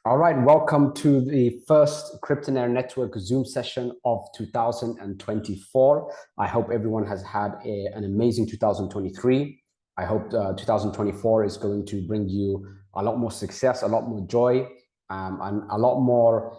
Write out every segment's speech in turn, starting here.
All right, welcome to the first Cryptonaire Network Zoom session of 2024. I hope everyone has had an amazing 2023. I hope 2024 is going to bring you a lot more success, a lot more joy, and a lot more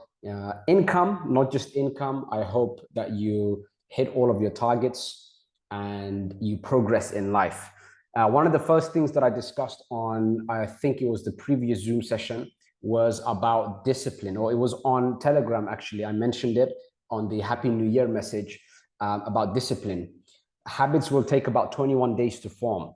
income, not just income. I hope that you hit all of your targets and you progress in life. One of the first things that I discussed on, I think it was the previous Zoom session, was about discipline, or it was on Telegram, actually. I mentioned it on the Happy New Year message about discipline. Habits will take about 21 days to form.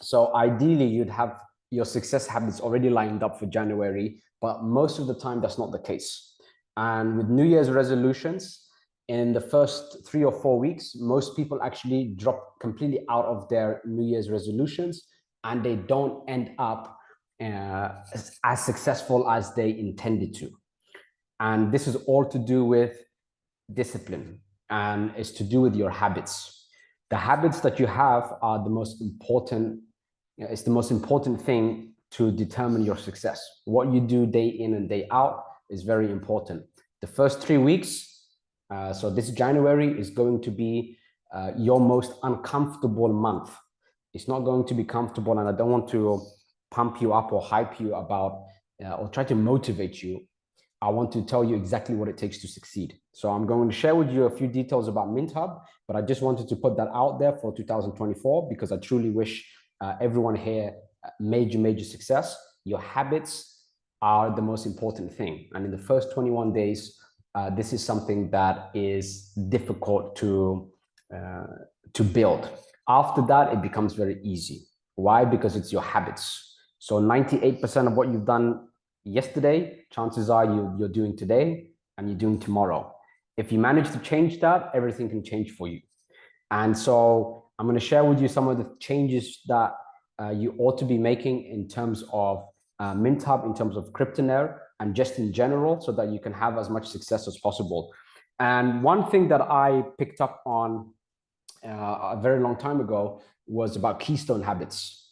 So ideally, you'd have your success habits already lined up for January, but most of the time, that's not the case. And with New Year's resolutions, in the first 3 or 4 weeks, most people actually drop completely out of their New Year's resolutions, and they don't end up as successful as they intended to. And this is all to do with discipline, and it's to do with your habits. The habits that you have are the most important. It's the most important thing to determine your success. What you do day in and day out is very important. The first 3 weeks, so this January is going to be your most uncomfortable month. It's not going to be comfortable, and I don't want to pump you up or hype you about or try to motivate you. I want to tell you exactly what it takes to succeed. So I'm going to share with you a few details about MintHub, but I just wanted to put that out there for 2024 because I truly wish everyone here major success. Your habits are the most important thing. And in the first 21 days, this is something that is difficult to build. After that, it becomes very easy. Why? Because it's your habits. So 98% of what you've done yesterday, chances are you're doing today and you're doing tomorrow. If you manage to change that, everything can change for you. And so I'm going to share with you some of the changes that you ought to be making in terms of MintHub, in terms of Cryptonaire, and just in general, so that you can have as much success as possible. And one thing that I picked up on a very long time ago was about keystone habits.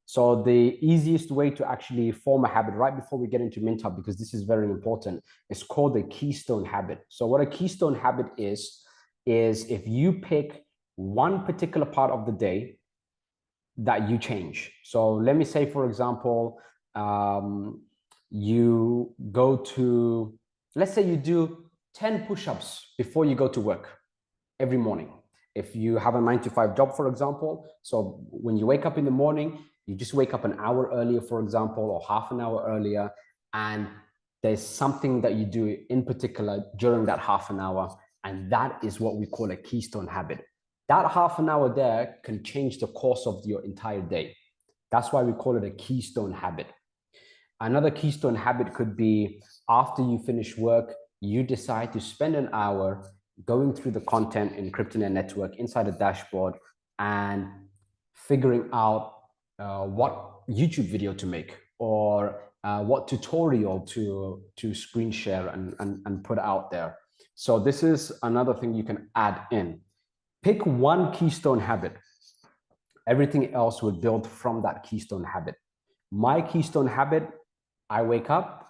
So the easiest way to actually form a habit, right before we get into MintHub, because this is very important, is called a keystone habit. So what a keystone habit is if you pick one particular part of the day that you change. So let me say, for example, you go to, let's say you do 10 push-ups before you go to work every morning. If you have a 9-to-5 job, for example, so when you wake up in the morning, you just wake up an hour earlier, for example, or half an hour earlier, and there's something that you do in particular during that half an hour, and that is what we call a keystone habit. That half an hour there can change the course of your entire day. That's why we call it a keystone habit. Another keystone habit could be after you finish work, you decide to spend an hour going through the content in Cryptonaire Network inside a dashboard and figuring out what YouTube video to make, or what tutorial to screen share and put out there. So this is another thing you can add in. Pick one keystone habit. Everything else will build from that keystone habit. My keystone habit, I wake up,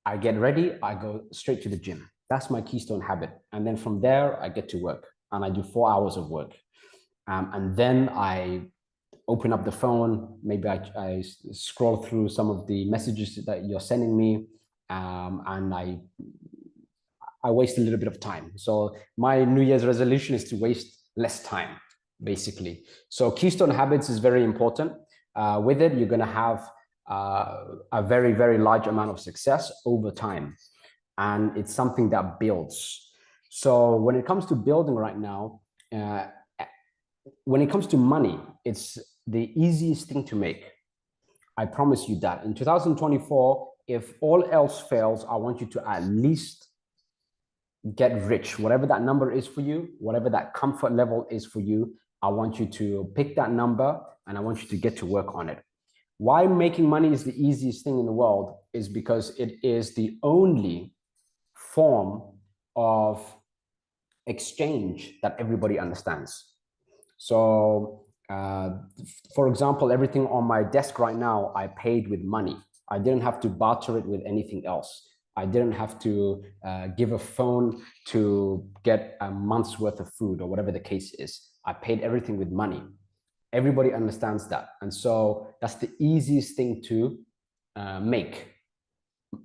I get ready, I go straight to the gym. That's my keystone habit. And then from there, I get to work and I do 4 hours of work. And then I open up the phone, maybe I scroll through some of the messages that you're sending me, and I waste a little bit of time. So my New Year's resolution is to waste less time, basically. So keystone habits is very important. With it, you're going to have a very large amount of success over time. And it's something that builds. So when it comes to building right now, when it comes to money, it's the easiest thing to make. I promise you that. In 2024, if all else fails, I want you to at least get rich. Whatever that number is for you, whatever that comfort level is for you, I want you to pick that number and I want you to get to work on it. Why making money is the easiest thing in the world is because it is the only form of exchange that everybody understands. So, for example, everything on my desk right now, I paid with money. I didn't have to barter it with anything else. I didn't have to give a phone to get a month's worth of food or whatever the case is. I paid everything with money. Everybody understands that. And so that's the easiest thing to make.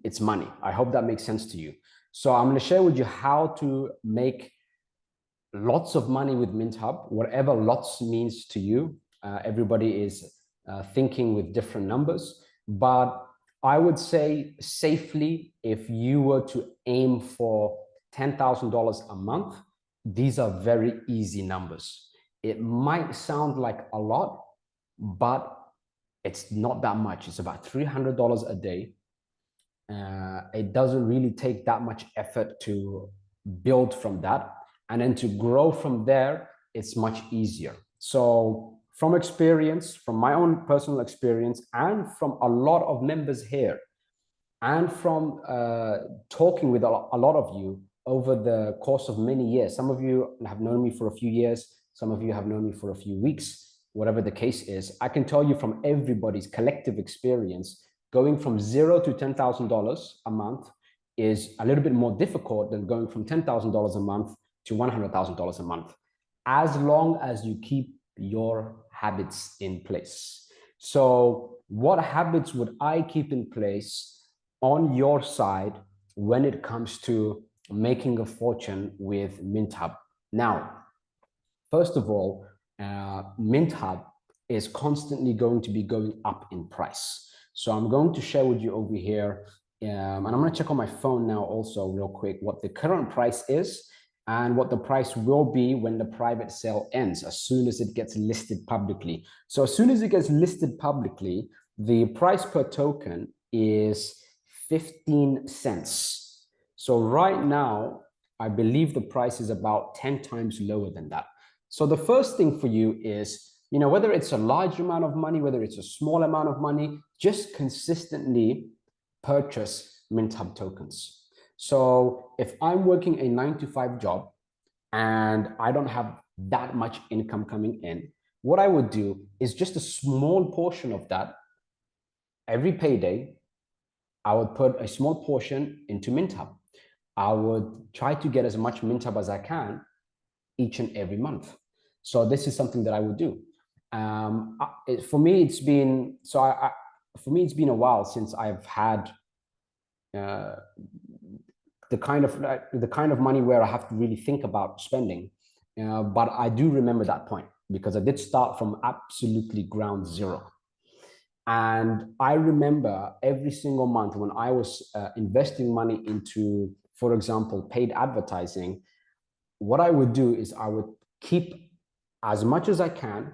It's money. I hope that makes sense to you. So I'm going to share with you how to make lots of money with MintHub, whatever lots means to you. Everybody is thinking with different numbers, but I would say safely, if you were to aim for $10,000 a month, these are very easy numbers. It might sound like a lot, but it's not that much. It's about $300 a day. It doesn't really take that much effort to build from that. And then to grow from there, it's much easier. So from experience, from my own personal experience, and from a lot of members here, and from talking with a lot of you over the course of many years. Some of you have known me for a few years. Some of you have known me for a few weeks, whatever the case is. I can tell you from everybody's collective experience, going from $0 to $10,000 a month is a little bit more difficult than going from $10,000 a month to $100,000 a month, as long as you keep your habits in place. So what habits would I keep in place on your side when it comes to making a fortune with MintHub? Now, first of all, MintHub is constantly going to be going up in price. So I'm going to share with you over here, and I'm going to check on my phone now also real quick what the current price is and what the price will be when the private sale ends, as soon as it gets listed publicly. So as soon as it gets listed publicly, the price per token is 15 cents. So right now, I believe the price is about 10 times lower than that. So the first thing for you is, whether it's a large amount of money, whether it's a small amount of money, just consistently purchase MintHub tokens. So if I'm working a 9-to-5 job and I don't have that much income coming in, what I would do is just a small portion of that every payday. I would put a small portion into MintHub. I would try to get as much MintHub as I can each and every month. So this is something that I would do. For me, it's been a while since I've had the kind of money where I have to really think about spending. But I do remember that point because I did start from absolutely ground zero. And I remember every single month when I was investing money into, for example, paid advertising, what I would do is I would keep as much as I can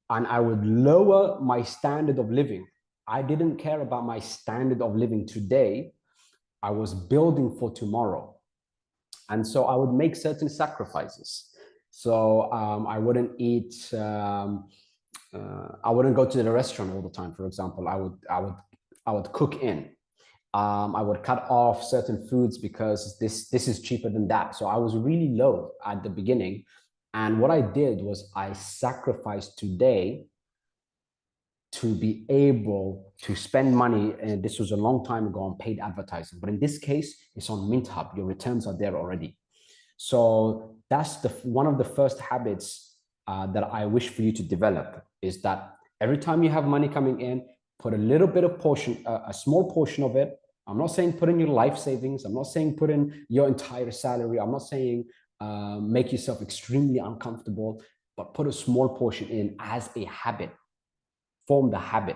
and I would lower my standard of living. I didn't care about my standard of living today. I was building for tomorrow. And so I would make certain sacrifices. So I wouldn't eat, I wouldn't go to the restaurant all the time, for example. I would cook in. I would cut off certain foods because this is cheaper than that. So I was really low at the beginning. And what I did was I sacrificed today to be able to spend money. And this was a long time ago on paid advertising. But in this case, it's on MintHub. Your returns are there already. So that's one of the first habits that I wish for you to develop, is that every time you have money coming in, put a little bit of portion, a small portion of it. I'm not saying put in your life savings. I'm not saying put in your entire salary. I'm not saying make yourself extremely uncomfortable, but put a small portion in as a habit. Form the habit.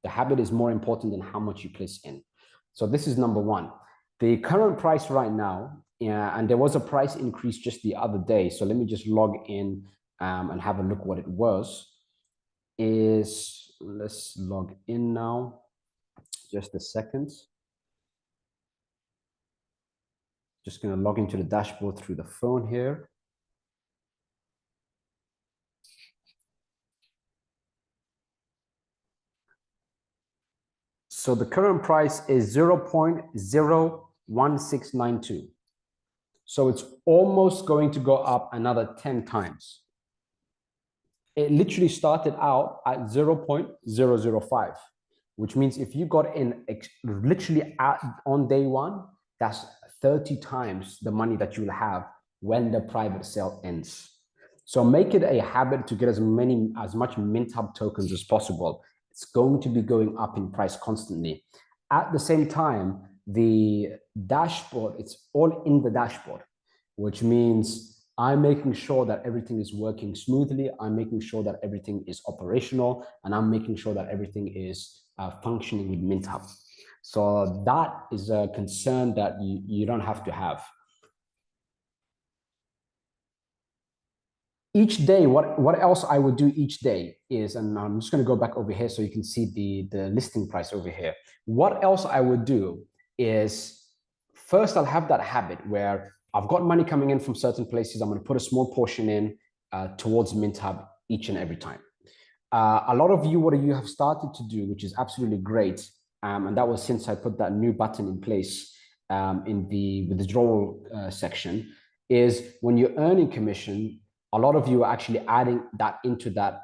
The habit is more important than how much you place in. So this is number one. The current price right now, and there was a price increase just the other day. So let me just log in and have a look what it was. Let's log in now. Just a second. Just going to log into the dashboard through the phone here. So the current price is 0.01692. So it's almost going to go up another 10 times. It literally started out at 0.005. which means if you got in literally on day one, that's 30 times the money that you'll have when the private sale ends. So make it a habit to get as much MintHub tokens as possible. It's going to be going up in price constantly. At the same time, the dashboard, it's all in the dashboard, which means I'm making sure that everything is working smoothly. I'm making sure that everything is operational, and I'm making sure that everything is functioning with MintHub. So that is a concern that you don't have to have. Each day, what else I would do each day is, and I'm just going to go back over here so you can see the listing price over here. What else I would do is, first I'll have that habit where I've got money coming in from certain places. I'm going to put a small portion in towards MintHub each and every time. A lot of you, what you have started to do, which is absolutely great, and that was since I put that new button in place in the withdrawal section, is when you're earning commission, a lot of you are actually adding that into that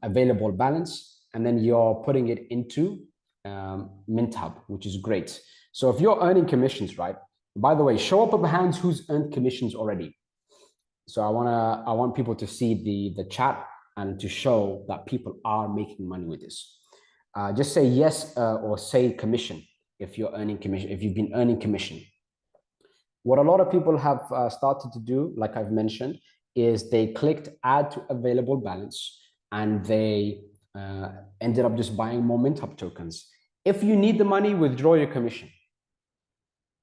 available balance, and then you're putting it into MintHub, which is great. So if you're earning commissions, right? By the way, show up of hands who's earned commissions already. So I want people to see the chat and to show that people are making money with this. Just say yes or say commission if you're earning commission, if you've been earning commission. What a lot of people have started to do, like I've mentioned, is they clicked add to available balance and they ended up just buying more MintHub tokens. If you need the money, withdraw your commission.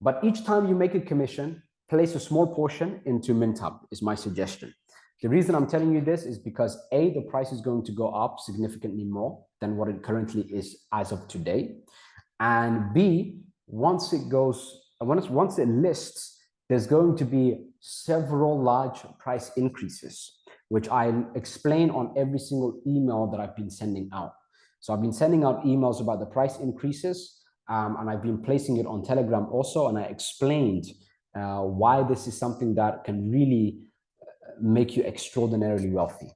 But each time you make a commission, place a small portion into MintHub is my suggestion. The reason I'm telling you this is because A, the price is going to go up significantly more than what it currently is as of today. And B, once it lists, there's going to be several large price increases, which I explain on every single email that I've been sending out. So I've been sending out emails about the price increases, and I've been placing it on Telegram also, and I explained why this is something that can really make you extraordinarily wealthy.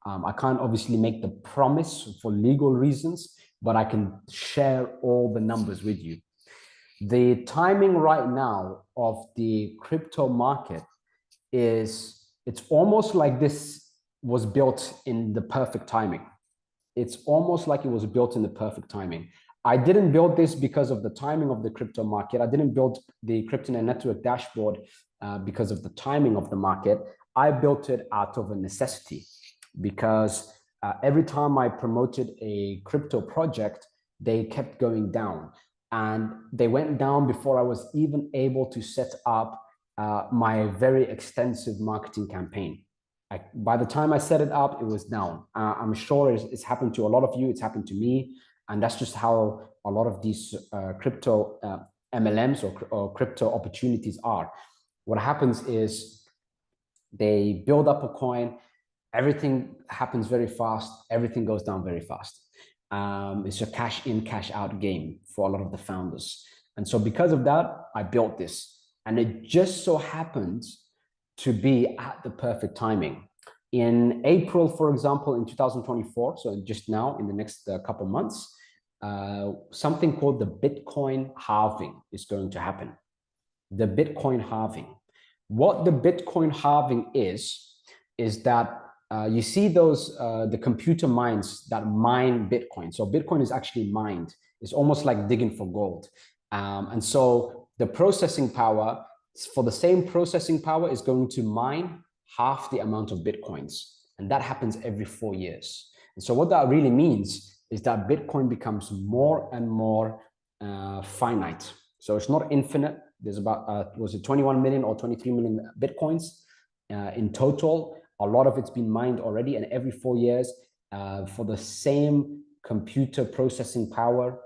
I can't obviously make the promise for legal reasons, but I can share all the numbers with you. The timing right now of the crypto market is, it's almost like this was built in the perfect timing. It's almost like it was built in the perfect timing. I didn't build this because of the timing of the crypto market. I didn't build the Cryptonaire network dashboard because of the timing of the market. I built it out of a necessity because every time I promoted a crypto project, they kept going down. And they went down before I was even able to set up my very extensive marketing campaign. By the time I set it up, it was down. I'm sure it's happened to a lot of you. It's happened to me. And that's just how a lot of these crypto MLMs or crypto opportunities are. What happens is they build up a coin. Everything happens very fast. Everything goes down very fast. It's a cash in, cash out game for a lot of the founders. And so because of that, I built this. And it just so happens to be at the perfect timing. In April, for example, in 2024, so just now in the next couple months, something called the Bitcoin halving is going to happen. The Bitcoin halving. What the Bitcoin halving is that you see those, the computer mines that mine Bitcoin. So Bitcoin is actually mined. It's almost like digging for gold. And so the processing power, for the same processing power, is going to mine half the amount of Bitcoins. And that happens every 4 years. And so what that really means is that Bitcoin becomes more and more finite. So it's not infinite. There's about, was it 21 million or 23 million Bitcoins in total? A lot of it's been mined already, and every 4 years, for the same computer processing power,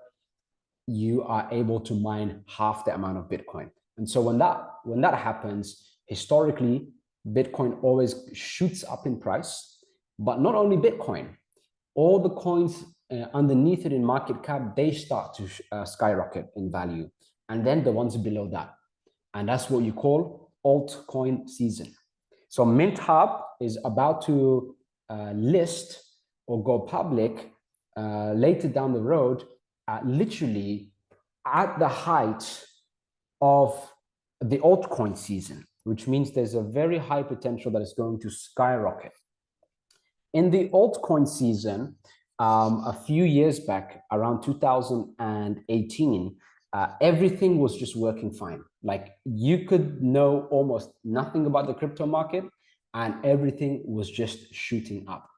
you are able to mine half the amount of Bitcoin. And so when that happens, historically, Bitcoin always shoots up in price. But not only Bitcoin, all the coins underneath it in market cap, they start to skyrocket in value. And then the ones below that. And that's what you call altcoin season. So MintHub is about to list or go public later down the road literally at the height of the altcoin season, which means there's a very high potential that is going to skyrocket. In the altcoin season, a few years back, around 2018, everything was just working fine. Like you could know almost nothing about the crypto market and everything was just shooting up.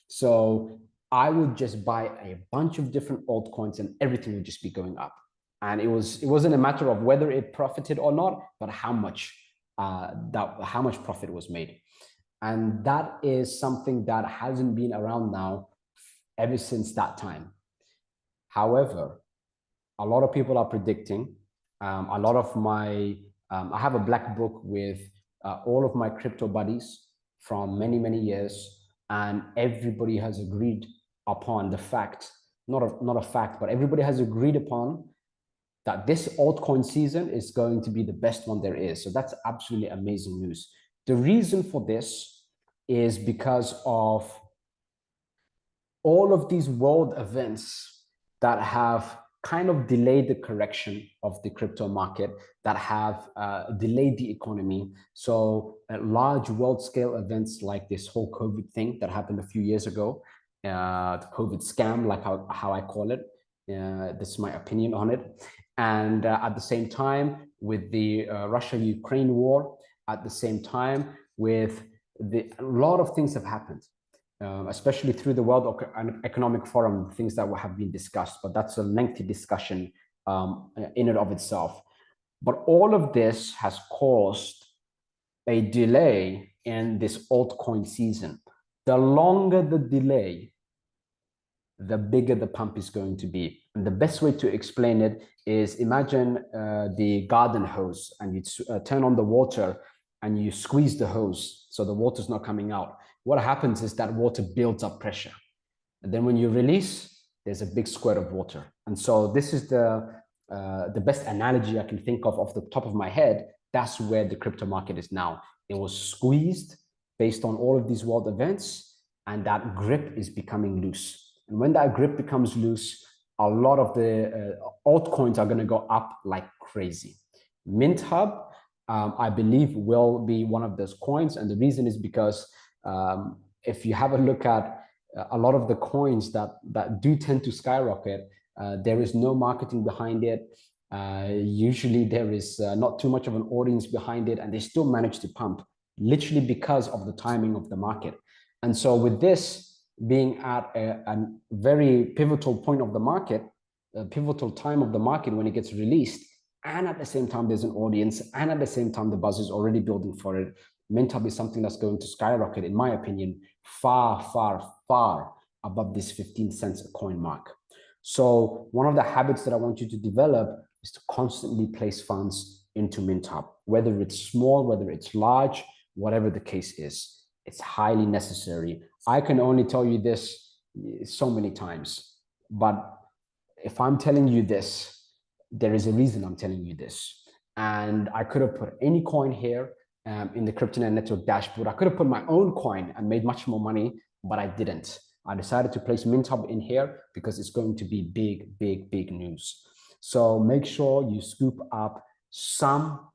So I would just buy a bunch of different altcoins and everything would just be going up. And it wasn't a matter of whether it profited or not, but how much profit was made. And that is something that hasn't been around now ever since that time. However, a lot of people are predicting, a lot of my, I have a black book with all of my crypto buddies from many, many years, and everybody has agreed upon the fact, not a fact, but everybody has agreed upon that this altcoin season is going to be the best one there is. So that's absolutely amazing news. The reason for this is because of all of these world events that have kind of delayed the correction of the crypto market, that have delayed the economy. So large world scale events like this whole COVID thing that happened a few years ago, the COVID scam, like how I call it. This is my opinion on it. And at the same time, with the Russia-Ukraine war, at the same time, with a lot of things have happened, especially through the World Economic Forum, things that have been discussed, but that's a lengthy discussion in and of itself. But all of this has caused a delay in this altcoin season. The longer the delay, the bigger the pump is going to be. And the best way to explain it is imagine the garden hose, and you turn on the water and you squeeze the hose so the water's not coming out. What happens is that water builds up pressure. And then when you release, there's a big squirt of water. And so this is the best analogy I can think of off the top of my head. That's where the crypto market is now. It was squeezed based on all of these world events, and that grip is becoming loose. And when that grip becomes loose, a lot of the altcoins are going to go up like crazy. MintHub, I believe, will be one of those coins. And the reason is because if you have a look at a lot of the coins that do tend to skyrocket, there is no marketing behind it. Usually there is not too much of an audience behind it, and they still manage to pump, literally because of the timing of the market. And so with this being at a very pivotal point of the market, a pivotal time of the market when it gets released, and at the same time there's an audience, and at the same time the buzz is already building for it, MintHub is something that's going to skyrocket, in my opinion, far, far, far above this 15 cents a coin mark. So one of the habits that I want you to develop is to constantly place funds into MintHub, whether it's small, whether it's large, whatever the case is. It's highly necessary. I can only tell you this so many times, but if I'm telling you this, there is a reason I'm telling you this. And I could have put any coin here in the Cryptonaire network dashboard. I could have put my own coin and made much more money, but I didn't. I decided to place MintHub in here because it's going to be big, big, big news. So make sure you scoop up some,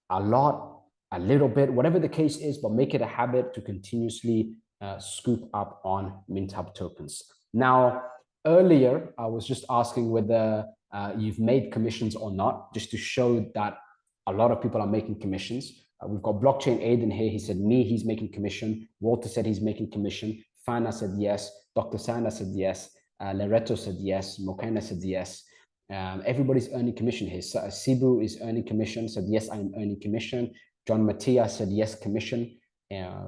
a lot, a little bit, whatever the case is, but make it a habit to continuously scoop up on MintHub tokens. Now, earlier, I was just asking whether you've made commissions or not, just to show that a lot of people are making commissions. We've got Blockchain Aiden here. He said, he's making commission. Walter said he's making commission. Fana said yes. Dr. Sana said yes. Loreto said yes. Mokena said yes. Everybody's earning commission here. So, Sibu is earning commission, said yes, I'm earning commission. John Mattia said yes, commission.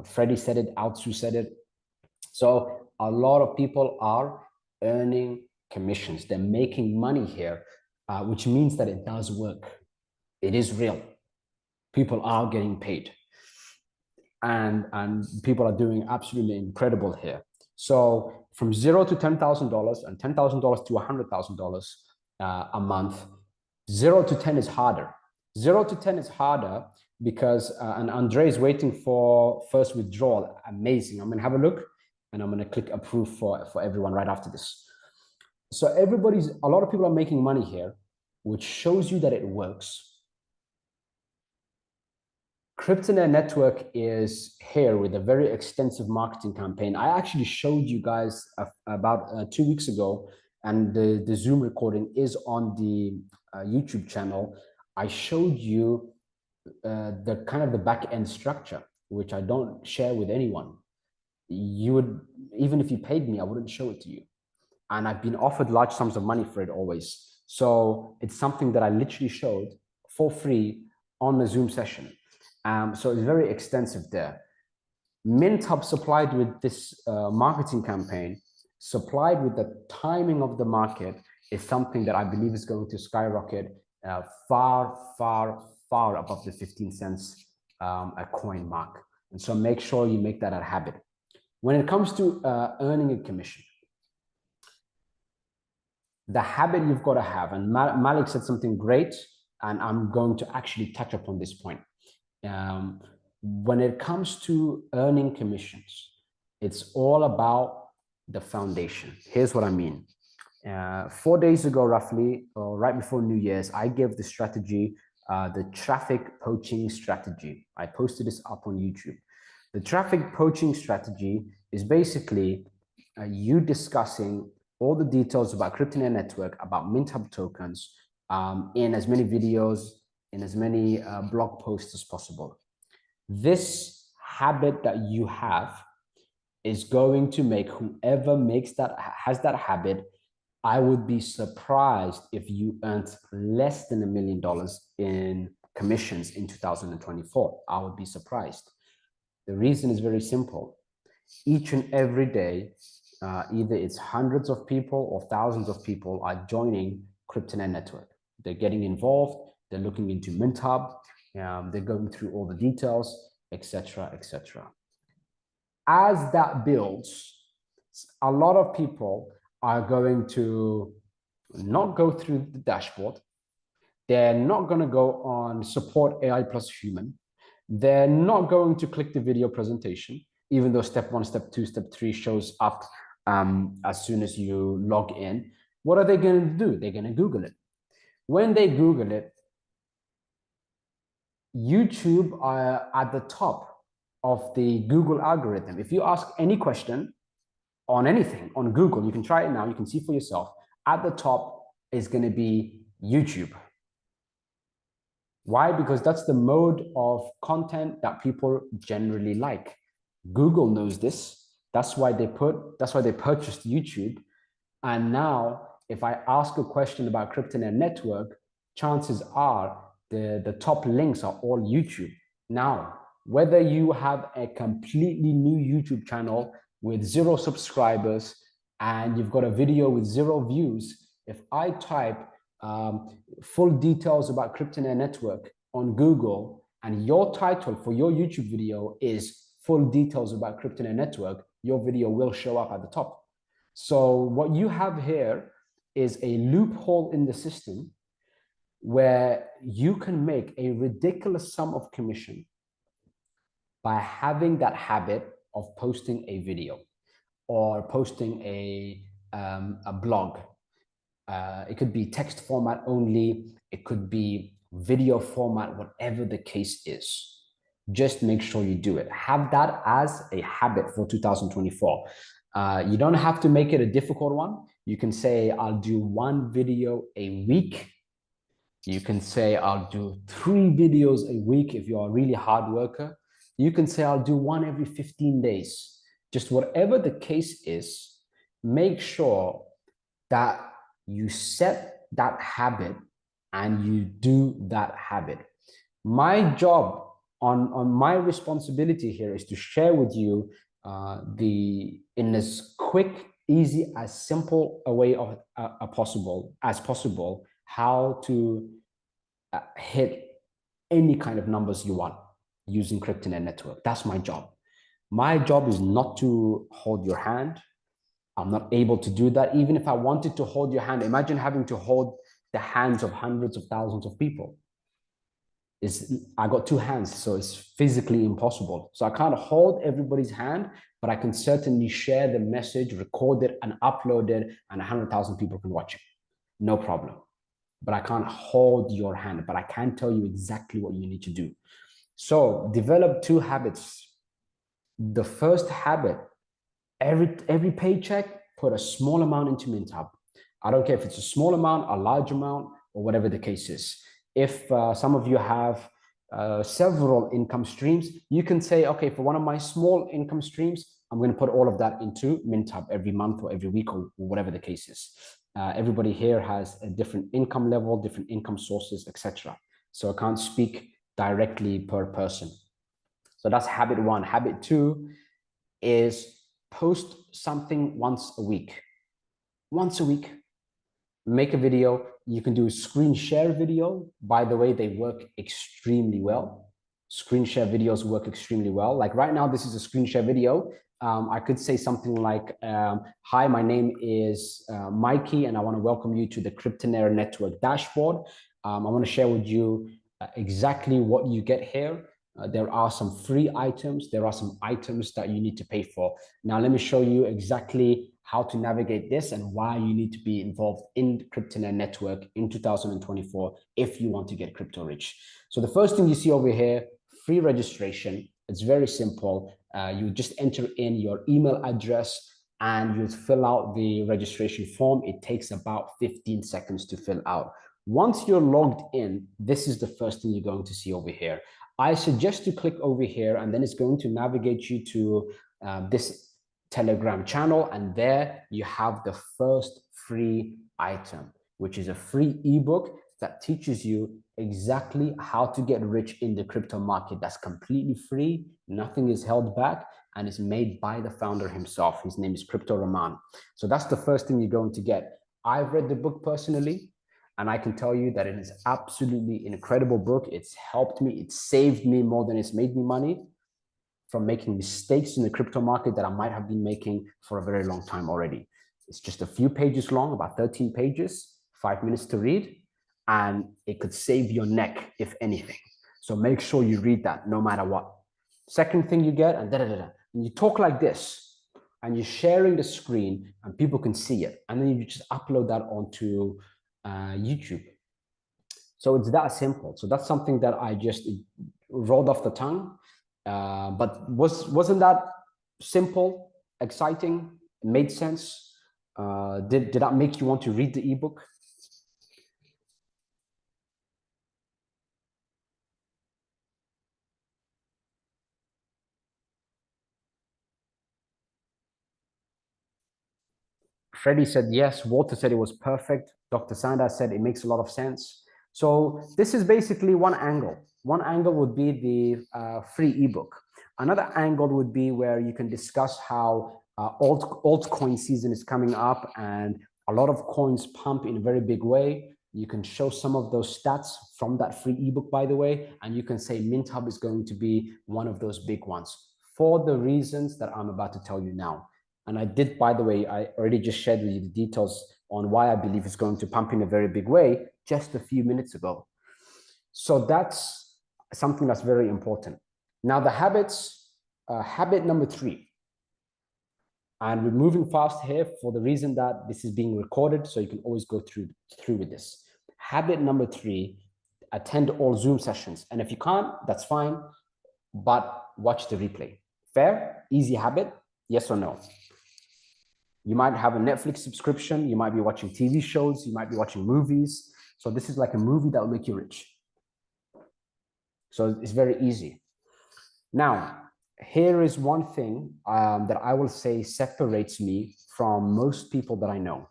Freddie said it. Altsu said it. So a lot of people are earning commissions. They're making money here, which means that it does work. It is real. People are getting paid. And people are doing absolutely incredible here. So from $0 to $10,000 and $10,000 to $100,000 a month, 0 to 10 is harder. 0 to 10 is harder because, and Andre is waiting for first withdrawal. Amazing. I'm going to have a look and I'm going to click approve for everyone right after this. So a lot of people are making money here, which shows you that it works. Cryptonaire network is here with a very extensive marketing campaign. I actually showed you guys about 2 weeks ago, and the Zoom recording is on the YouTube channel. I showed you the kind of the back end structure, which I don't share with anyone. You would, even if you paid me, I wouldn't show it to you. And I've been offered large sums of money for it always. So it's something that I literally showed for free on a Zoom session. So it's very extensive there. MintHub supplied with this marketing campaign, supplied with the timing of the market, is something that I believe is going to skyrocket far, far, far above the 15 cents a coin mark. And so make sure you make that a habit. When it comes to earning a commission, the habit you've got to have, and Malik said something great, and I'm going to actually touch upon this point. When it comes to earning commissions, it's all about the foundation. Here's what I mean. 4 days ago, roughly, or right before New Year's, I gave the strategy, the traffic poaching strategy. I posted this up on YouTube. The traffic poaching strategy is basically you discussing all the details about Cryptonaire network, about MintHub tokens, in as many videos, in as many blog posts as possible. This habit that you have is going to make whoever has that habit, I would be surprised if you earned less than $1 million in commissions in 2024. I would be surprised. The reason is very simple. Each and every day, either it's hundreds of people or thousands of people are joining Cryptonaire network. They're getting involved. They're looking into MintHub. They're going through all the details, etc., etc. As that builds, a lot of people are going to not go through the dashboard. They're not going to go on support AI plus human. They're not going to click the video presentation, even though step 1, step 2, step 3 shows up as soon as you log in. What are they going to do? They're going to Google it. When they Google it, YouTube are at the top of the Google algorithm. If you ask any question on anything on Google, you can try it now, you can see for yourself, at the top is going to be YouTube. Why? Because that's the mode of content that people generally like. Google knows this. That's why they purchased YouTube. And now, if I ask a question about Cryptonaire network, chances are the top links are all YouTube. Now, whether you have a completely new YouTube channel with 0 subscribers and you've got a video with 0 views, if I type full details about Cryptonaire network on Google and your title for your YouTube video is full details about Cryptonaire network, your video will show up at the top. So what you have here is a loophole in the system where you can make a ridiculous sum of commission by having that habit of posting a video or posting a blog. It could be text format only. It could be video format, whatever the case is. Just make sure you do it. Have that as a habit for 2024. You don't have to make it a difficult one. You can say, I'll do 1 video a week. You can say, I'll do 3 videos a week if you're a really hard worker. You can say, I'll do 1 every 15 days. Just whatever the case is, make sure that you set that habit and you do that habit. My job on my responsibility here is to share with you in as quick, easy, as simple a way as possible, how to hit any kind of numbers you want using Cryptonaire network. That's my job. My job is not to hold your hand. I'm not able to do that. Even if I wanted to hold your hand, imagine having to hold the hands of hundreds of thousands of people. I got 2 hands, so it's physically impossible. So I can't hold everybody's hand but I can certainly share the message, record it, and upload it, and 100,000 people can watch it. No problem. But I can't hold your hand, but I can tell you exactly what you need to do. So develop 2 habits. The first habit, every paycheck, put a small amount into MintHub. I don't care if it's a small amount, a large amount, or whatever the case is. If some of you have several income streams, you can say, okay, for one of my small income streams, I'm going to put all of that into MintHub every month or every week or whatever the case is. Everybody here has a different income level, different income sources, etc. So I can't speak directly per person. So that's habit 1. Habit 2 is post something once a week. Once a week. Make a video. You can do a screen share video. By the way, they work extremely well. Screen share videos work extremely well. Like right now, this is a screen share video. I could say something like, hi, my name is Mikey, and I want to welcome you to the Cryptonaire network dashboard. I want to share with you exactly what you get here. There are some free items. There are some items that you need to pay for. Now, let me show you exactly how to navigate this and why you need to be involved in the Cryptonaire network in 2024 if you want to get crypto rich. So the first thing you see over here, free registration. It's very simple. You just enter in your email address and you fill out the registration form. It takes about 15 seconds to fill out. Once you're logged in, this is the first thing you're going to see over here. I suggest you click over here, and then it's going to navigate you to this Telegram channel, and there you have the first free item, which is a free ebook that teaches you exactly how to get rich in the crypto market. That's completely free, nothing is held back, and is made by the founder himself. His name is Rahman. So that's the first thing you're going to get. I've read the book personally, and I can tell you that it is absolutely an incredible book. It's helped me. It saved me more than it's made me money from making mistakes in the crypto market that I might have been making for a very long time already. It's just a few pages long, about 13 pages, 5 minutes to read, and it could save your neck, if anything. So make sure you read that no matter what. Second thing you get, and and you talk like this, and you're sharing the screen, and people can see it, and then you just upload that onto YouTube. So it's that simple. So that's something that I just rolled off the tongue. But wasn't that simple, exciting, made sense? Did that make you want to read the ebook? Freddie said yes. Walter said it was perfect. Dr. Sanda said it makes a lot of sense. So this is basically one angle. One angle would be the free ebook. Another angle would be where you can discuss how altcoin season is coming up and a lot of coins pump in a very big way. You can show some of those stats from that free ebook, by the way, and you can say MintHub is going to be one of those big ones for the reasons that I'm about to tell you now. And I did, by the way, I already just shared with you the details on why I believe it's going to pump in a very big way just a few minutes ago. So that's something that's very important. Now the habits, habit number 3. And we're moving fast here for the reason that this is being recorded, so you can always go through with this. Habit number 3, attend all Zoom sessions. And if you can't, that's fine, but watch the replay. Fair? Easy habit? Yes or no? You might have a Netflix subscription. You might be watching TV shows. You might be watching movies. So this is like a movie that will make you rich. So it's very easy. Now, here is one thing that I will say separates me from most people that I know.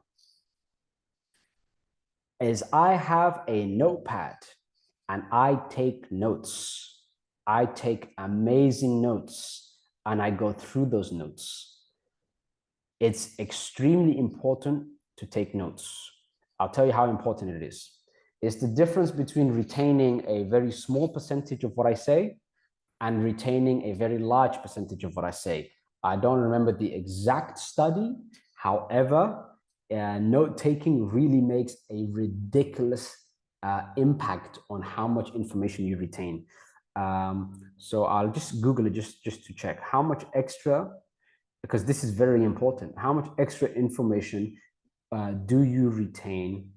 Is I have a notepad and I take notes. I take amazing notes and I go through those notes. It's extremely important to take notes. I'll tell you how important it is. It's the difference between retaining a very small percentage of what I say and retaining a very large percentage of what I say. I don't remember the exact study. However, note-taking really makes a ridiculous impact on how much information you retain. So I'll just Google it just to check how much extra because this is very important. How much extra information do you retain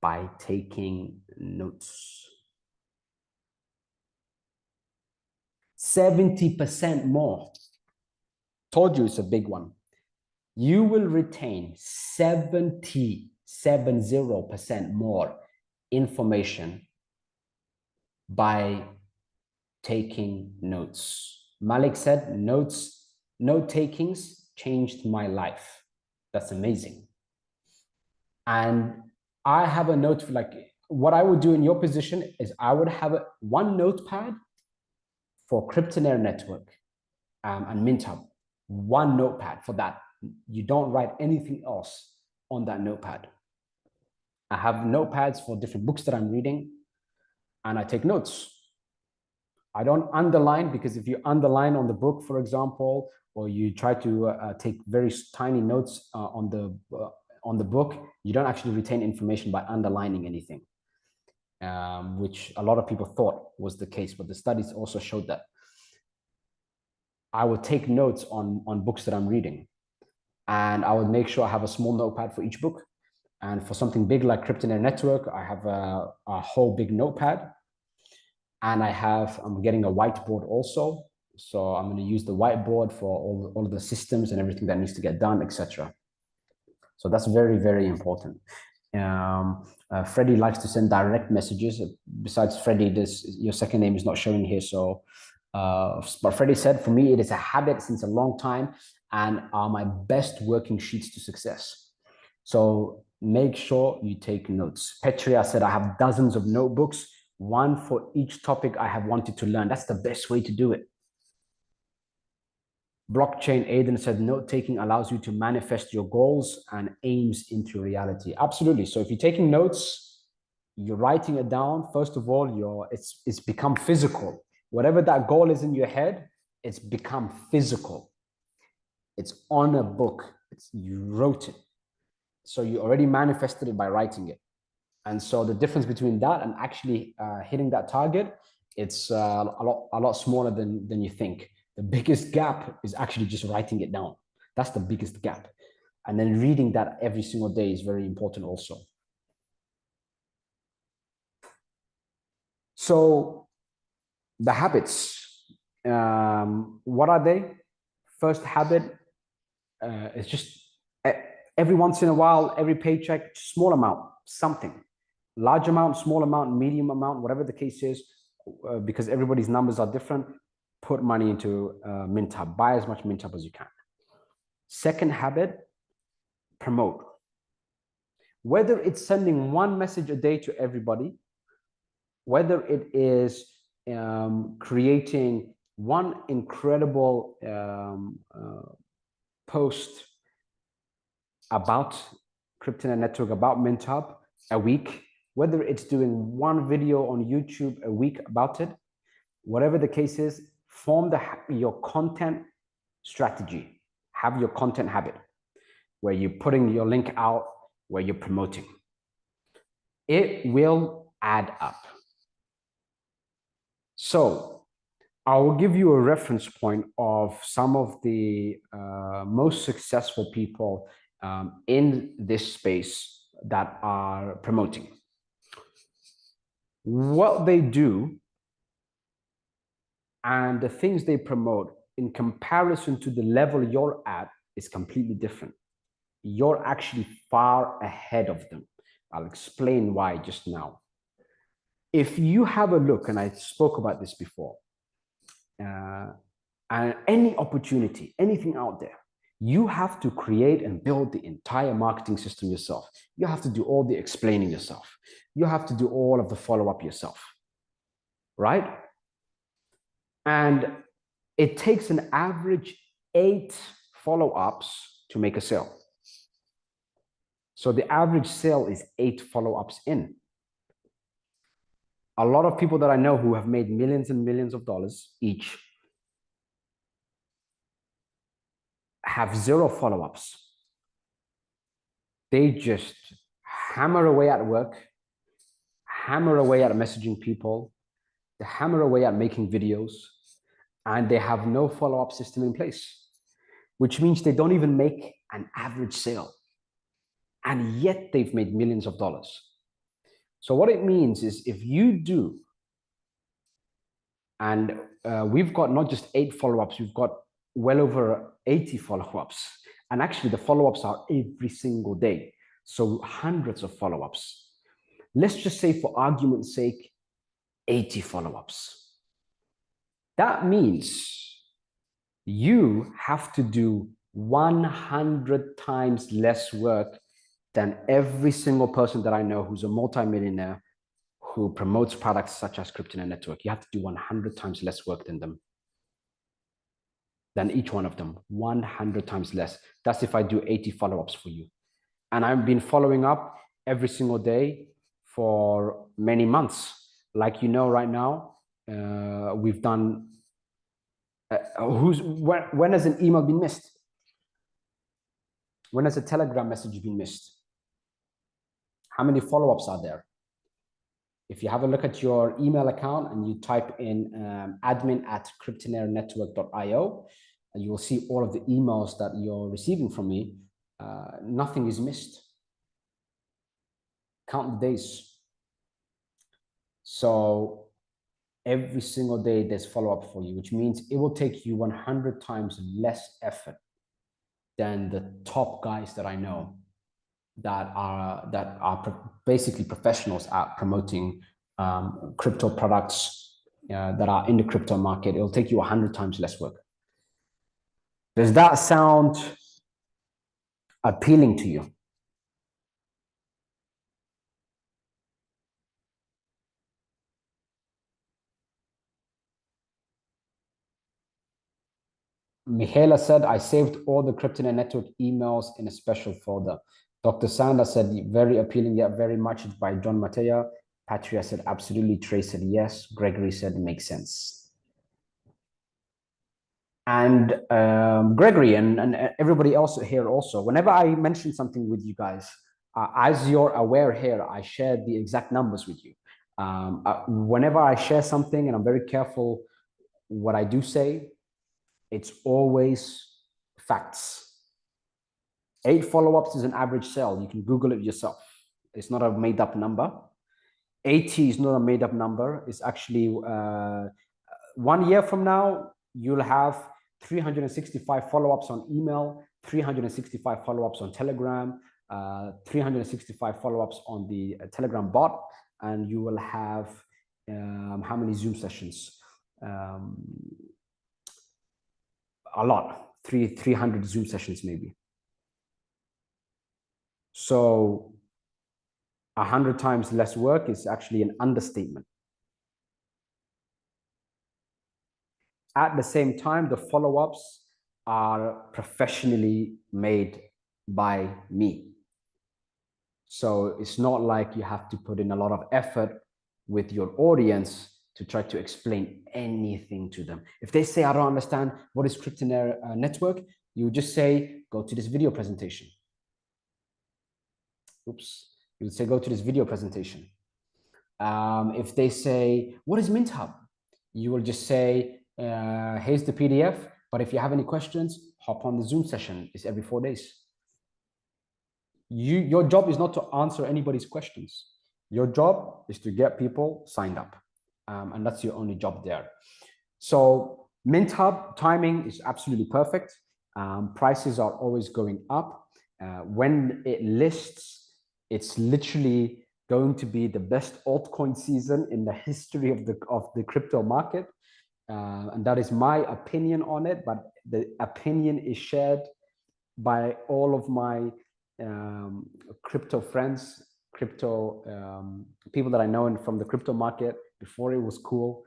by taking notes? 70% more. Told you it's a big one. You will retain 70% more information by taking notes. Malik said, note takings changed my life. That's amazing. And I have a note, like what I would do in your position is I would have one notepad for Cryptonaire network and MintHub. One notepad for that. You don't write anything else on that notepad. I have notepads for different books that I'm reading, and I take notes. I don't underline, because if you underline on the book, for example, or you try to take very tiny notes on the book, you don't actually retain information by underlining anything, which a lot of people thought was the case, but the studies also showed that. I would take notes on books that I'm reading, and I would make sure I have a small notepad for each book. And for something big like Cryptonaire Network, I have a whole big notepad. And I'm getting a whiteboard also. So I'm going to use the whiteboard for all the systems and everything that needs to get done, etc. So that's very, very important. Freddie likes to send direct messages. Besides Freddie, your second name is not showing here. So, but Freddie said, for me, it is a habit since a long time and are my best working sheets to success. So make sure you take notes. Petria said, I have dozens of notebooks, one for each topic I have wanted to learn. That's the best way to do it. Blockchain Aiden said, note-taking allows you to manifest your goals and aims into reality. Absolutely. So if you're taking notes, you're writing it down. First of all, it's become physical. Whatever that goal is in your head, it's become physical. It's on a book. You wrote it. So you already manifested it by writing it. And so the difference between that and actually hitting that target, it's a lot smaller than you think. The biggest gap is actually just writing it down. That's the biggest gap. And then reading that every single day is very important also. So the habits, what are they? First habit is just every once in a while, every paycheck, small amount, something. Large amount, small amount, medium amount, whatever the case is, because everybody's numbers are different, put money into MintHub. Buy as much MintHub as you can. Second habit, promote. Whether it's sending one message a day to everybody, whether it is creating one incredible post about Cryptonaire Network, about MintHub a week, whether it's doing one video on YouTube a week about it, whatever the case is, form your content strategy. Have your content habit where you're putting your link out, where you're promoting. It will add up. So I will give you a reference point of some of the most successful people in this space that are promoting. What they do and the things they promote in comparison to the level you're at is completely different. You're actually far ahead of them. I'll explain why just now. If you have a look, and I spoke about this before, and any opportunity, anything out there, you have to create and build the entire marketing system yourself. You have to do all the explaining yourself. You have to do all of the follow-up yourself, right? And it takes an average 8 follow-ups to make a sale. So the average sale is 8 follow-ups in. A lot of people that I know who have made millions and millions of dollars each have 0 follow-ups. They just hammer away at work, hammer away at messaging people, they hammer away at making videos, and they have no follow-up system in place, which means they don't even make an average sale. And yet they've made millions of dollars. So what it means is if you do, and we've got not just 8 follow-ups, we've got well over 80 follow-ups. And actually the follow-ups are every single day. So hundreds of follow-ups. Let's just say for argument's sake, 80 follow-ups. That means you have to do 100 times less work than every single person that I know who's a multimillionaire who promotes products such as Cryptonaire Network. You have to do 100 times less work than each one of them, 100 times less. That's if I do 80 follow-ups for you. And I've been following up every single day for many months. Like you know, right now, we've done, when has an email been missed? When has a Telegram message been missed? How many follow-ups are there? If you have a look at your email account and you type in admin@cryptonairenetwork.io, you will see all of the emails that you're receiving from me. Nothing is missed. Count the days. So every single day there's follow-up for you, which means it will take you 100 times less effort than the top guys that I know that are basically professionals at promoting crypto products that are in the crypto market. It'll take you 100 times less work. Does that sound appealing to you? Michaela said, I saved all the Cryptonaire Network emails in a special folder. Dr. Sanda said, very appealing, yet very much. It's by John Matea. Patria said, absolutely. Trey said, yes. Gregory said, makes sense. And Gregory and everybody else here also, whenever I mention something with you guys, as you're aware here, I share the exact numbers with you. Whenever I share something, and I'm very careful what I do say, it's always facts. 8 follow-ups is an average sale. You can Google it yourself. It's not a made-up number. 80 is not a made-up number. It's actually 1 year from now, you'll have 365 follow-ups on email, 365 follow-ups on Telegram, 365 follow-ups on the Telegram bot, and you will have how many Zoom sessions? A lot, 300 Zoom sessions maybe. So 100 times less work is actually an understatement. At the same time, the follow-ups are professionally made by me. So it's not like you have to put in a lot of effort with your audience to try to explain anything to them. If they say, I don't understand what is Cryptonaire network, you just say, go to this video presentation. Oops, you would say, go to this video presentation. If they say, what is MintHub? You will just say, here's the PDF, but if you have any questions, hop on the Zoom session. It's every 4 days. Your job is not to answer anybody's questions. Your job is to get people signed up. And that's your only job there. So MintHub timing is absolutely perfect. Prices are always going up. When it lists, it's literally going to be the best altcoin season in the history of the crypto market. And that is my opinion on it, but the opinion is shared by all of my crypto friends, people that I know from the crypto market before it was cool.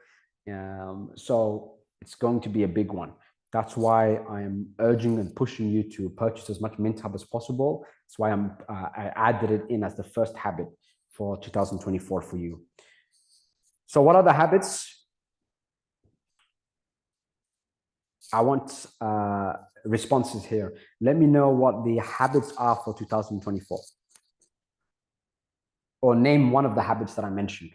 So it's going to be a big one. That's why I am urging and pushing you to purchase as much MintHub as possible. That's why I added it in as the first habit for 2024 for you. So what are the habits? I want responses here. Let me know what the habits are for 2024. Or name one of the habits that I mentioned.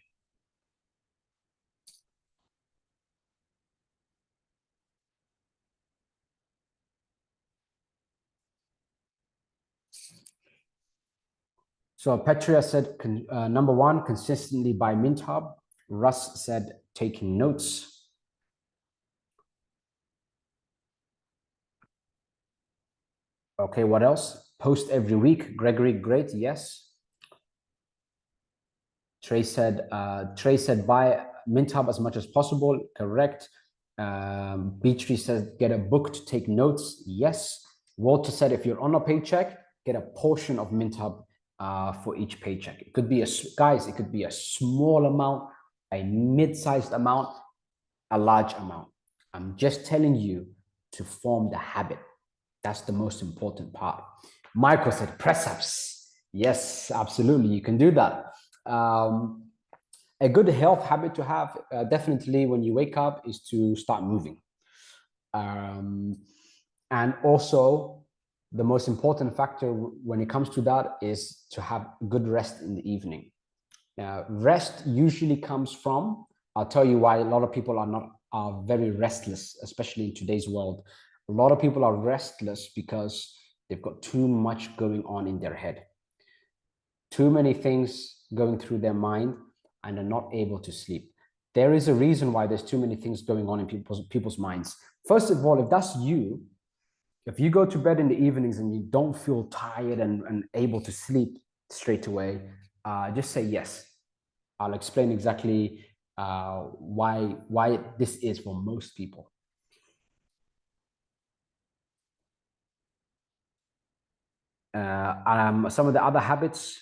So Petria said, number one, consistently buy MintHub. Russ said, taking notes. Okay, what else? Post every week. Gregory, great, yes. Trey said buy MintHub as much as possible. Correct. Beatree says get a book to take notes. Yes. Walter said if you're on a paycheck, get a portion of MintHub for each paycheck. It could be guys. It could be a small amount, a mid-sized amount, a large amount. I'm just telling you to form the habit. That's the most important part. Michael said press ups. Yes, absolutely. You can do that. A good health habit to have, definitely when you wake up, is to start moving. And also, the most important factor when it comes to that is to have good rest in the evening. Rest usually comes from, I'll tell you why a lot of people are very restless, especially in today's world. A lot of people are restless because they've got too much going on in their head. Too many things going through their mind, and are not able to sleep. There is a reason why there's too many things going on in people's minds. First of all, if that's you, if you go to bed in the evenings and you don't feel tired and able to sleep straight away, just say yes. I'll explain exactly why this is for most people. Some of the other habits,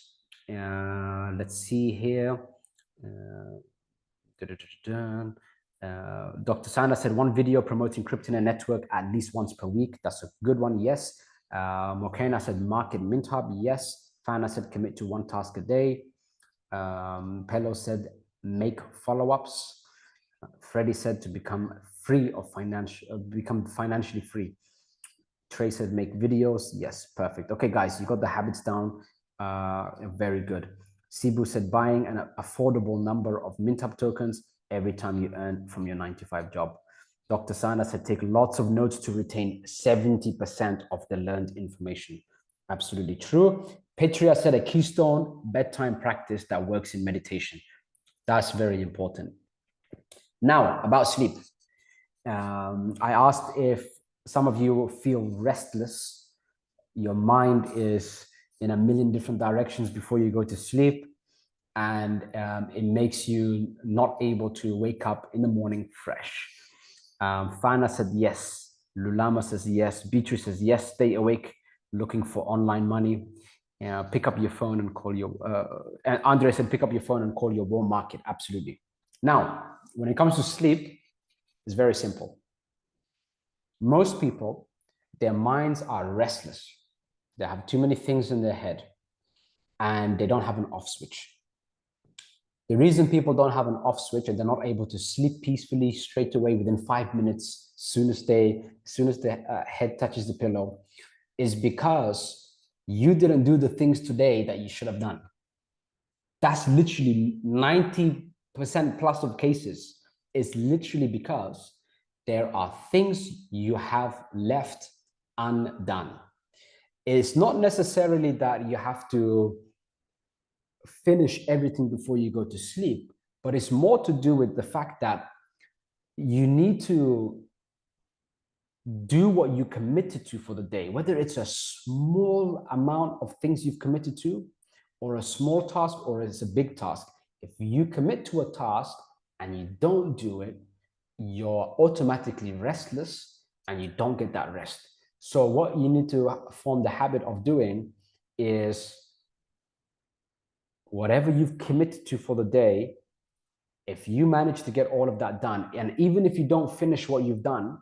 let's see here. Dr. Sana said one video promoting Cryptonaire network at least once per week. That's a good one. Yes. Mokena said market MintHub. Yes. Fana said commit to one task a day. Pello said make follow-ups. Freddie said to become financially free. Trey said make videos. Yes, perfect. Okay, guys, you got the habits down. Very good. Sibu said buying an affordable number of MintHub tokens every time you earn from your 9-to-5 job. Dr. Sana said take lots of notes to retain 70% of the learned information. Absolutely true. Petria said a keystone bedtime practice that works in meditation. That's very important. Now, about sleep. I asked if some of you feel restless. Your mind is in a million different directions before you go to sleep, and it makes you not able to wake up in the morning fresh. Fana said yes. Lulama says yes. Beatrice says yes. Stay awake, looking for online money. Pick up your phone and call your. And Andre said pick up your phone and call your bull market. Absolutely. Now, when it comes to sleep, it's very simple. Most people, their minds are restless. They have too many things in their head, and they don't have an off switch. The reason people don't have an off switch and they're not able to sleep peacefully straight away within 5 minutes, soon as the head touches the pillow, is because you didn't do the things today that you should have done. That's literally 90% plus of cases is literally because there are things you have left undone. It's not necessarily that you have to finish everything before you go to sleep, but it's more to do with the fact that you need to do what you committed to for the day, whether it's a small amount of things you've committed to, or a small task, or it's a big task. If you commit to a task and you don't do it, you're automatically restless and you don't get that rest. So what you need to form the habit of doing is whatever you've committed to for the day, if you manage to get all of that done, and even if you don't finish what you've done,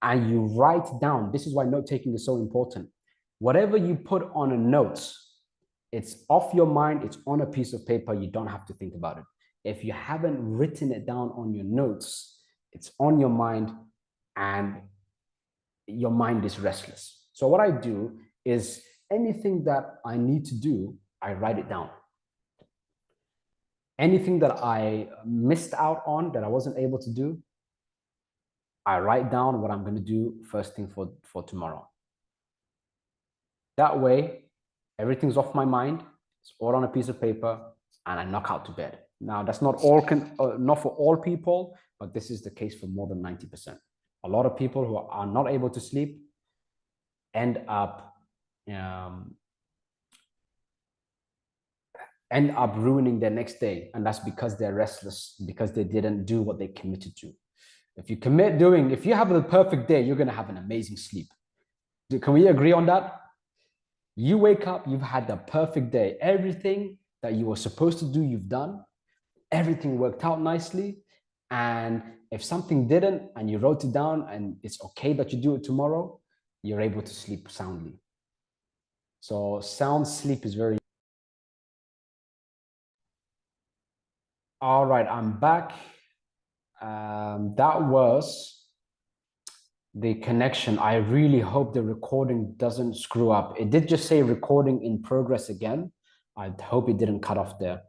and you write down, this is why note taking is so important. Whatever you put on a note, it's off your mind, it's on a piece of paper, you don't have to think about it. If you haven't written it down on your notes, it's on your mind and your mind is restless. So what I do is anything that I need to do, I write it down. Anything that I missed out on, that I wasn't able to do, I write down what I'm going to do first thing for tomorrow. That way, everything's off my mind. It's all on a piece of paper, and I knock out to bed. Now, that's not not for all people, but this is the case for more than 90%. A lot of people who are not able to sleep end up ruining their next day, and that's because they're restless, because they didn't do what they committed to. If you have a perfect day, you're going to have an amazing sleep. Can we agree on that? You wake up, you've had the perfect day. Everything that you were supposed to do, you've done. Everything worked out nicely. And if something didn't, and you wrote it down, and it's okay that you do it tomorrow, you're able to sleep soundly. So sound sleep is very... All right, I'm back. That was the connection. I really hope the recording doesn't screw up. It did just say recording in progress again. I hope it didn't cut off there.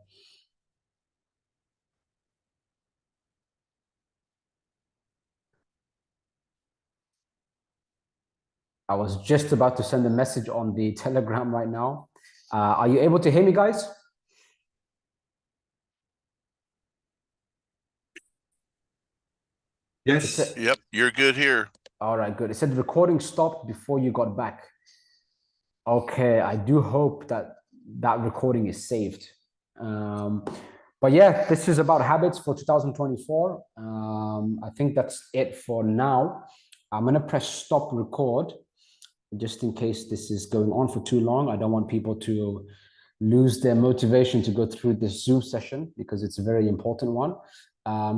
I was just about to send a message on the Telegram right now. Are you able to hear me, guys? Yes. Yep, you're good here. All right, good. It said recording stopped before you got back. Okay, I do hope that that recording is saved. But yeah, this is about habits for 2024. I think that's it for now. I'm going to press stop record just in case this is going on for too long. I don't want people to lose their motivation to go through this Zoom session because it's a very important one.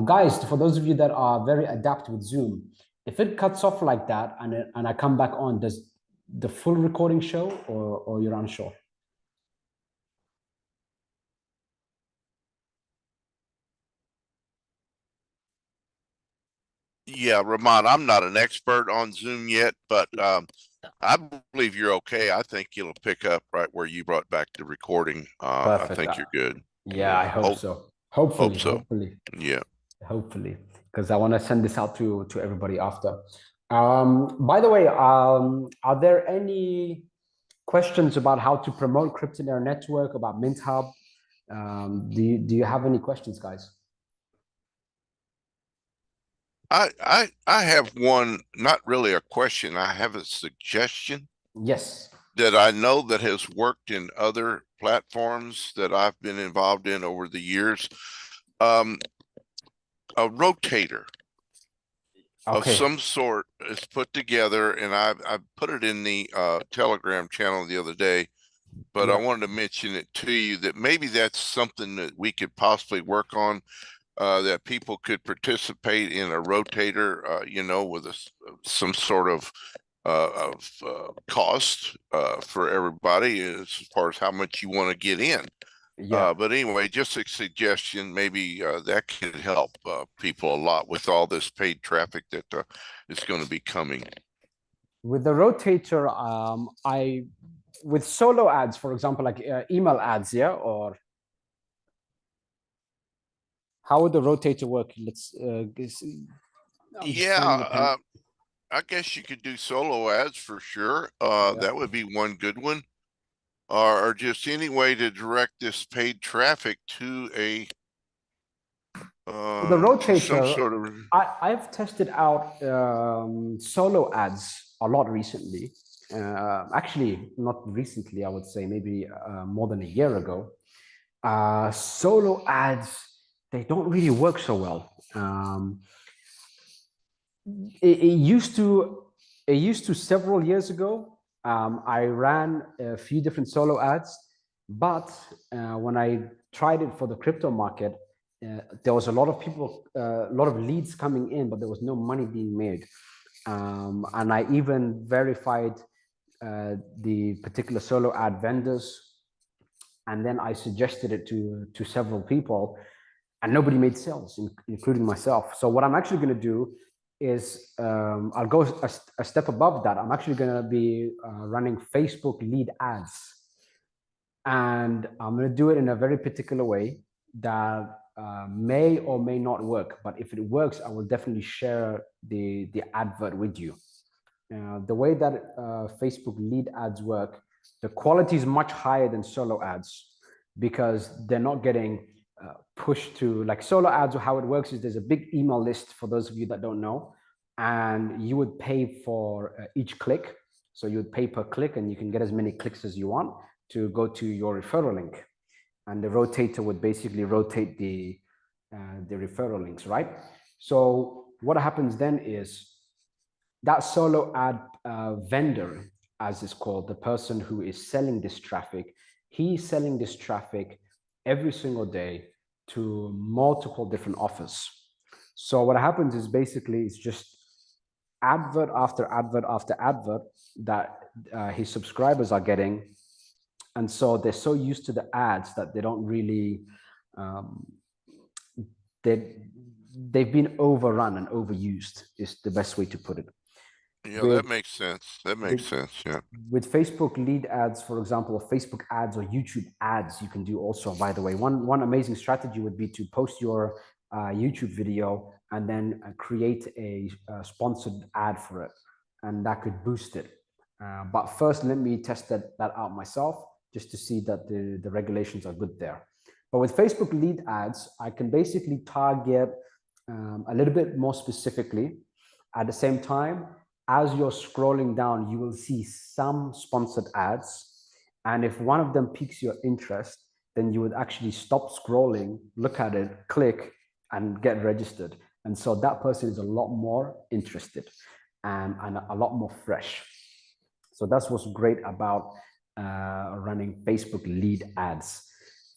Guys, for those of you that are very adept with Zoom, if it cuts off like that and I come back on, does the full recording show or you're unsure? Yeah, Rahman, I'm not an expert on Zoom yet, but I believe you're okay. I think it'll pick up right where you brought back the recording. I think you're good. Yeah, I hope so. Hopefully, hopefully. Yeah. Hopefully, because I want to send this out to everybody after. By the way, are there any questions about how to promote Cryptonaire network, about MintHub? Do you have any questions, guys? I have one, not really a question. I have a suggestion. Yes. That I know that has worked in other platforms that I've been involved in over the years. A rotator of some sort is put together, and I put it in the Telegram channel the other day, but I wanted to mention it to you that maybe that's something that we could possibly work on, that people could participate in a rotator, you know, with some sort of cost for everybody as far as how much you want to get in. But anyway, just a suggestion, maybe that could help people a lot with all this paid traffic that is going to be coming. With the rotator, with solo ads, for example, like email ads, or how would the rotator work? I guess you could do solo ads for sure. That would be one good one. Or just any way to direct this paid traffic to a the rotator sort of... I've tested out solo ads a lot recently. Actually, not recently, I would say maybe more than a year ago. Solo ads, they don't really work so well. It used to several years ago. I ran a few different solo ads, but when I tried it for the crypto market, there was a lot of people, a lot of leads coming in, but there was no money being made. And I even verified the particular solo ad vendors, and then I suggested it to several people, and nobody made sales, including myself. So what I'm actually going to do is I'll go a step above that. I'm actually going to be running Facebook lead ads, and I'm going to do it in a very particular way that may or may not work. But if it works, I will definitely share the advert with you. The way that Facebook lead ads work, the quality is much higher than solo ads. because they're not getting pushed to, like solo ads. Or how it works is there's a big email list for those of you that don't know, and you would pay for each click. So you would pay per click, and you can get as many clicks as you want to go to your referral link. And the rotator would basically rotate the referral links, right? So what happens then is that solo ad vendor, as it's called, the person who is selling this traffic, he's selling this traffic every single day to multiple different offers. So what happens is basically it's just advert after advert after advert that his subscribers are getting. And so they're so used to the ads that they don't really, they've been overrun and overused is the best way to put it. Yeah, that makes sense. That makes sense. Yeah. With Facebook lead ads, for example, or Facebook ads or YouTube ads, you can do also, by the way, one amazing strategy would be to post your YouTube video and then create a sponsored ad for it. And that could boost it. But first, let me test that out myself just to see that the regulations are good there. But with Facebook lead ads, I can basically target a little bit more specifically. At the same time, as you're scrolling down, you will see some sponsored ads. And if one of them piques your interest, then you would actually stop scrolling, look at it, click, and get registered. And so that person is a lot more interested and a lot more fresh. So that's what's great about running Facebook lead ads.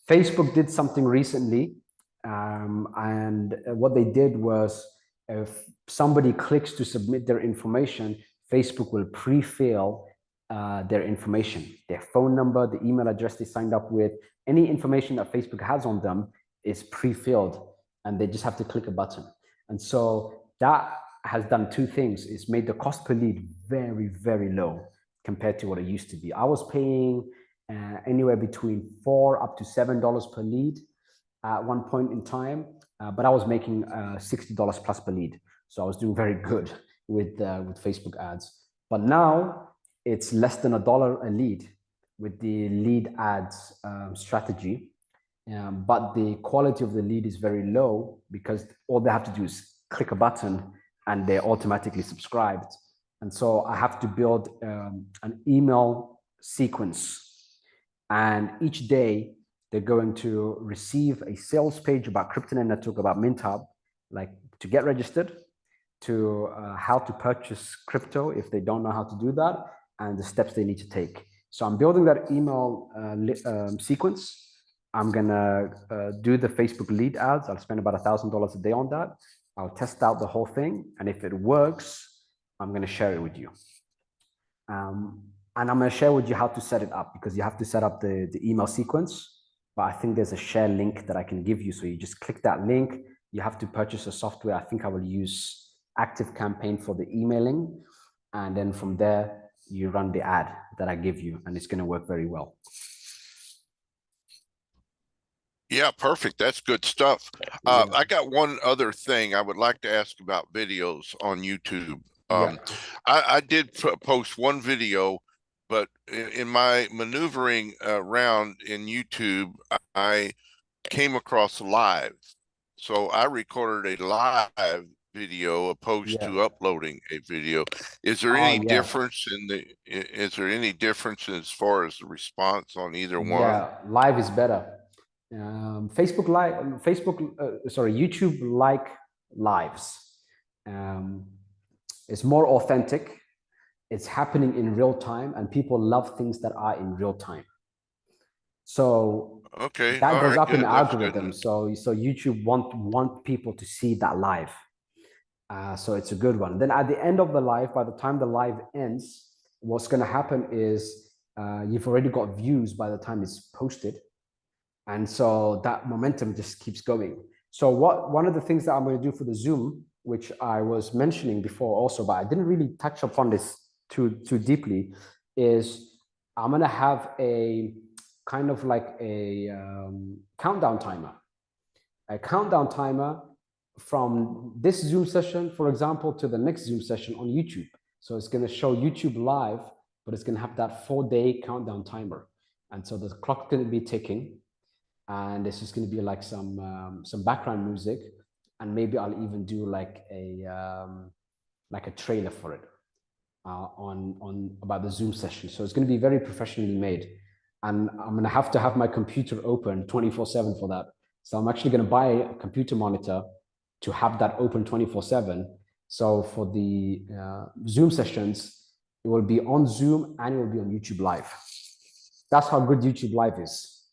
Facebook did something recently, and what they did was, if somebody clicks to submit their information, Facebook will pre-fill their information, their phone number, the email address they signed up with, any information that Facebook has on them is pre-filled, and they just have to click a button. And so that has done two things. It's made the cost per lead very, very low compared to what it used to be. I was paying anywhere between $4 up to $7 per lead at one point in time, but I was making $60 plus per lead. So I was doing very good with Facebook ads. But now it's less than $1 a lead with the lead ads strategy. But the quality of the lead is very low because all they have to do is click a button and they're automatically subscribed. And so I have to build an email sequence. And each day they're going to receive a sales page about Cryptonaire Network, about MintHub, like to get registered, to how to purchase crypto if they don't know how to do that, and the steps they need to take. So I'm building that email sequence. I'm gonna do the Facebook lead ads. I'll spend about $1,000 a day on that. I'll test out the whole thing. And if it works, I'm gonna share it with you. And I'm gonna share with you how to set it up, because you have to set up the email sequence. But I think there's a share link that I can give you. So you just click that link. You have to purchase a software. I think I will use ActiveCampaign for the emailing. And then from there, you run the ad that I give you, and it's gonna work very well. Yeah, perfect. That's good stuff. Yeah. I got one other thing I would like to ask about videos on YouTube. I did post one video, but in my maneuvering around in YouTube, I came across live. So I recorded a live video opposed to uploading a video. Is there any difference in is there any difference as far as the response on either one? Yeah, live is better. YouTube like lives. It's more authentic. It's happening in real time, and people love things that are in real time. So that goes up in the algorithm. So YouTube want people to see that live. So it's a good one. Then at the end of the live, by the time the live ends, what's going to happen is you've already got views by the time it's posted. And so that momentum just keeps going. So one of the things that I'm going to do for the Zoom, which I was mentioning before also, but I didn't really touch upon this too deeply, is I'm going to have a kind of like a countdown timer. A countdown timer from this Zoom session, for example, to the next Zoom session on YouTube. So it's going to show YouTube live, but it's going to have that 4-day countdown timer. And so the clock is going to be ticking. and it's just going to be like some background music, and maybe I'll even do like a trailer for it on about the Zoom session. So it's going to be very professionally made, and I'm going to have my computer open 24/7 for that. So I'm actually going to buy a computer monitor to have that open 24/7. So for the Zoom sessions, it will be on Zoom and it will be on YouTube Live. That's how good YouTube Live is.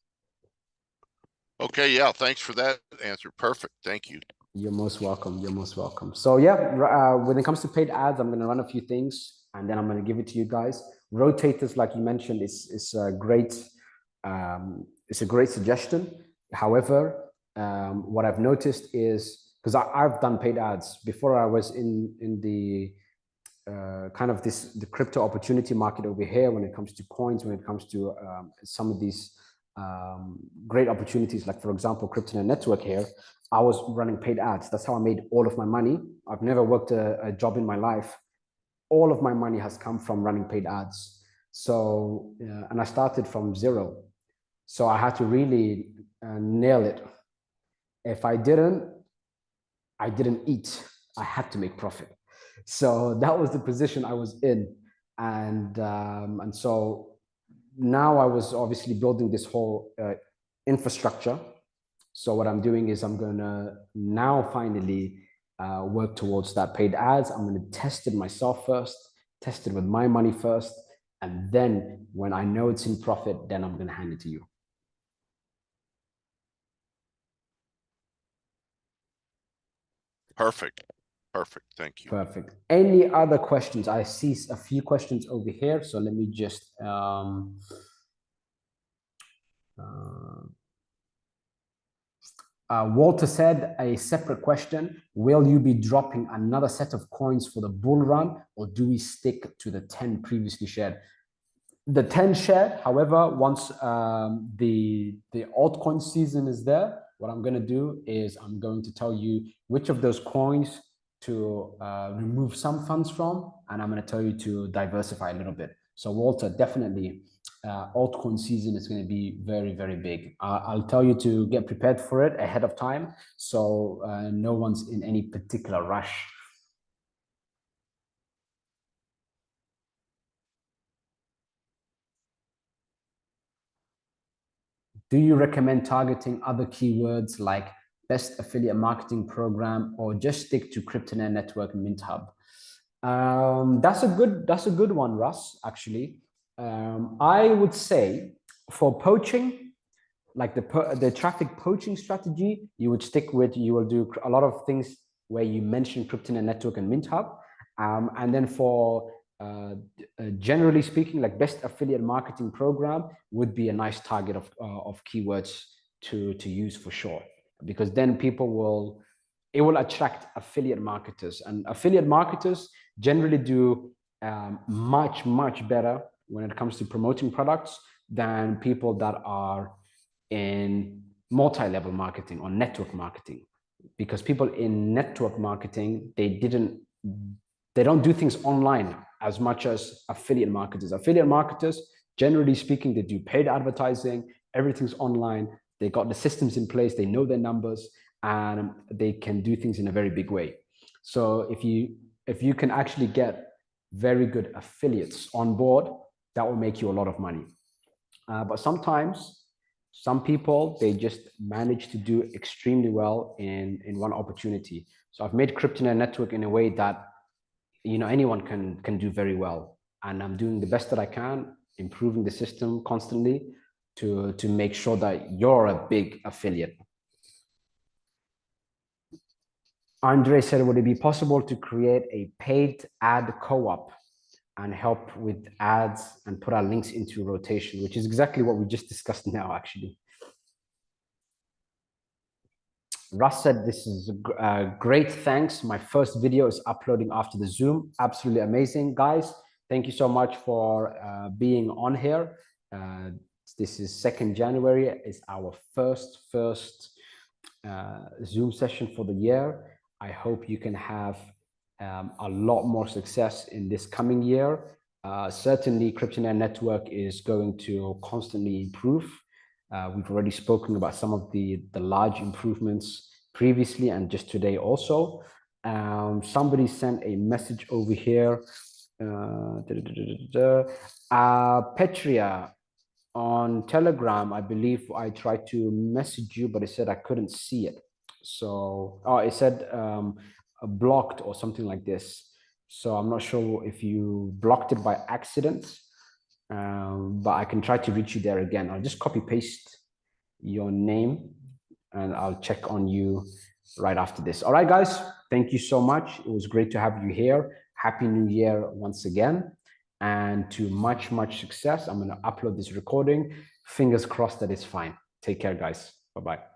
Okay, yeah, thanks for that answer. Perfect. Thank you. You're most welcome. You're most welcome. So yeah, when it comes to paid ads, I'm going to run a few things and then I'm going to give it to you guys. Rotators, like you mentioned, is a great suggestion. However, what I've noticed is, because I've done paid ads before, I was in the kind of the crypto opportunity market over here when it comes to coins, when it comes to some of these great opportunities, like for example, Cryptonaire network here. I was running paid ads. That's how I made all of my money. I've never worked a job in my life. All of my money has come from running paid ads. So, and I started from zero. So I had to really nail it. If I didn't eat. I had to make profit. So that was the position I was in. And so now I was obviously building this whole infrastructure. So what I'm doing is I'm going to now finally work towards that paid ads. I'm going to test it myself first, test it with my money first. And then when I know it's in profit, then I'm going to hand it to you. Perfect. Perfect. Thank you. Perfect. Any other questions? I see a few questions over here. So let me just Walter said a separate question. Will you be dropping another set of coins for the bull run, or do we stick to the 10 previously shared? The 10 shared, however, once the altcoin season is there, what I'm going to do is I'm going to tell you which of those coins to remove some funds from, and I'm going to tell you to diversify a little bit. So Walter, definitely altcoin season is going to be very, very big. I'll tell you to get prepared for it ahead of time, so no one's in any particular rush. Do you recommend targeting other keywords like best affiliate marketing program, or just stick to Cryptonaire network and MintHub? That's a good one, Russ, actually. I would say for poaching, like the traffic poaching strategy, you will do a lot of things where you mention Cryptonaire network and MintHub. And then for generally speaking, like best affiliate marketing program would be a nice target of keywords to use for sure, because then it will attract affiliate marketers, and affiliate marketers generally do much better when it comes to promoting products than people that are in multi-level marketing or network marketing, because people in network marketing, they don't do things online as much as affiliate marketers. Affiliate marketers, generally speaking, they do paid advertising, everything's online, they got the systems in place, they know their numbers, and they can do things in a very big way. So if you can actually get very good affiliates on board, that will make you a lot of money. But sometimes some people, they just manage to do extremely well in one opportunity. So I've made Cryptonaire network in a way that anyone can do very well, and I'm doing the best that I can, improving the system constantly to make sure that you're a big affiliate. Andre said, would it be possible to create a paid ad co-op and help with ads and put our links into rotation, which is exactly what we just discussed now, actually. Russ said, this is great, thanks. My first video is uploading after the Zoom. Absolutely amazing, guys. Thank you so much for being on here. This is 2nd January. It's our first Zoom session for the year. I hope you can have a lot more success in this coming year. Certainly, Cryptonaire network is going to constantly improve. We've already spoken about some of the large improvements previously and just today also. Somebody sent a message over here. Petria on Telegram, I believe I tried to message you, but it said I couldn't see it. So, oh, it said blocked or something like this. So I'm not sure if you blocked it by accident, but I can try to reach you there again. I'll just copy paste your name and I'll check on you right after this. All right, guys, thank you so much. It was great to have you here. Happy New Year once again. And to much, much success. I'm going to upload this recording. Fingers crossed that it's fine. Take care, guys. Bye-bye.